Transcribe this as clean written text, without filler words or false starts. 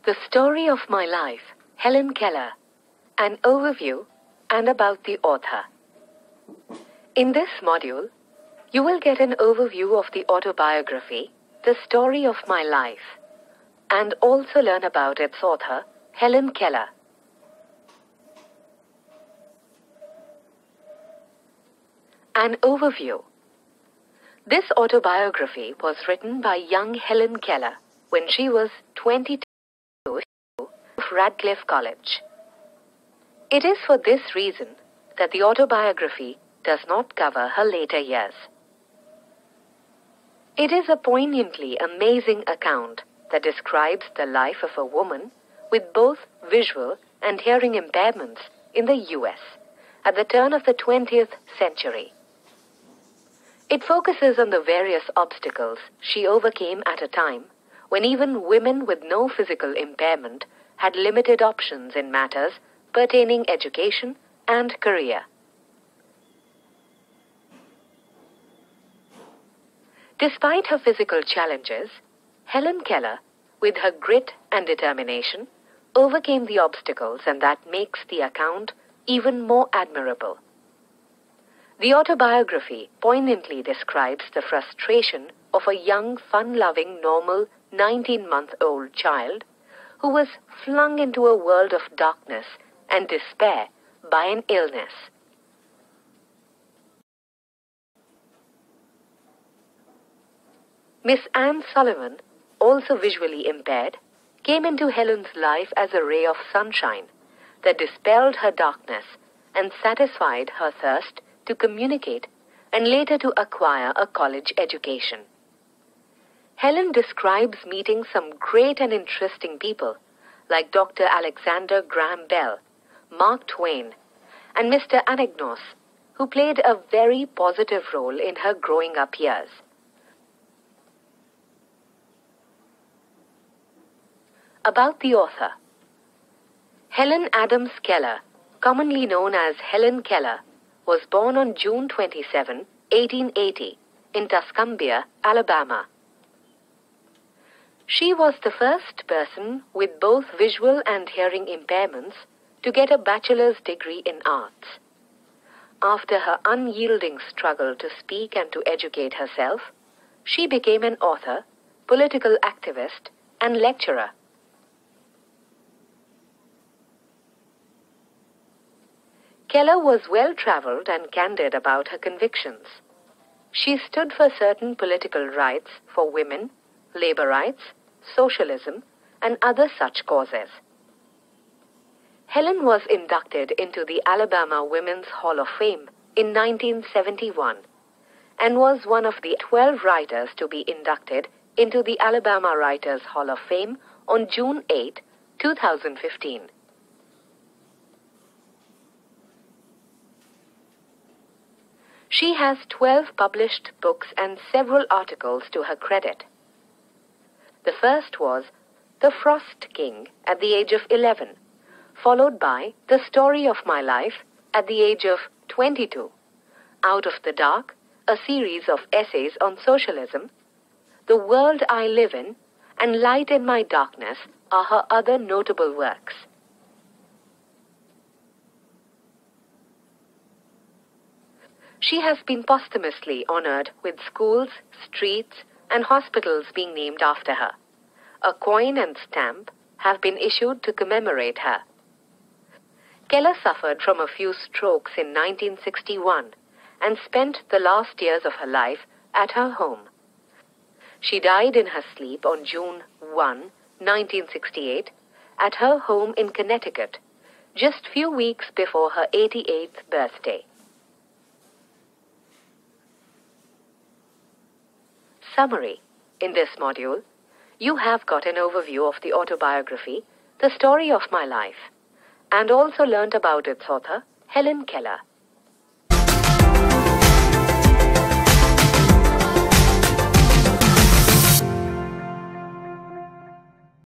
The Story of My Life, Helen Keller. An overview and about the author. In this module, you will get an overview of the autobiography, The Story of My Life, and also learn about its author, Helen Keller. An overview. This autobiography was written by young Helen Keller when she was 22 of Radcliffe College. It is for this reason that the autobiography does not cover her later years. It is a poignantly amazing account that describes the life of a woman with both visual and hearing impairments in the U.S. at the turn of the 20th century. It focuses on the various obstacles she overcame at a time when even women with no physical impairment had limited options in matters pertaining education and career. Despite her physical challenges, Helen Keller, with her grit and determination, overcame the obstacles, and that makes the account even more admirable. The autobiography poignantly describes the frustration of a young, fun-loving, normal 19-month-old child who was flung into a world of darkness and despair by an illness. Miss Ann Sullivan, also visually impaired, came into Helen's life as a ray of sunshine that dispelled her darkness and satisfied her thirst to communicate and later to acquire a college education. Helen describes meeting some great and interesting people like Dr. Alexander Graham Bell, Mark Twain, and Mr. Anagnos, who played a very positive role in her growing up years. About the author. Helen Adams Keller, commonly known as Helen Keller, was born on June 27, 1880, in Tuscumbia, Alabama. She was the first person with both visual and hearing impairments to get a bachelor's degree in arts. After her unyielding struggle to speak and to educate herself, she became an author, political activist, and lecturer. Keller was well-traveled and candid about her convictions. She stood for certain political rights for women, labor rights, socialism, and other such causes. Helen was inducted into the Alabama Women's Hall of Fame in 1971 and was one of the 12 writers to be inducted into the Alabama Writers Hall of Fame on June 8, 2015. She has 12 published books and several articles to her credit. The first was The Frost King at the age of 11, followed by The Story of My Life at the age of 22, Out of the Dark, a series of essays on socialism, The World I Live In, and Light in My Darkness are her other notable works. She has been posthumously honored with schools, streets, and hospitals being named after her. A coin and stamp have been issued to commemorate her. Keller suffered from a few strokes in 1961 and spent the last years of her life at her home. She died in her sleep on June 1, 1968, at her home in Connecticut, just few weeks before her 88th birthday. Summary. In this module, you have got an overview of the autobiography, The Story of My Life, and also learnt about its author, Helen Keller.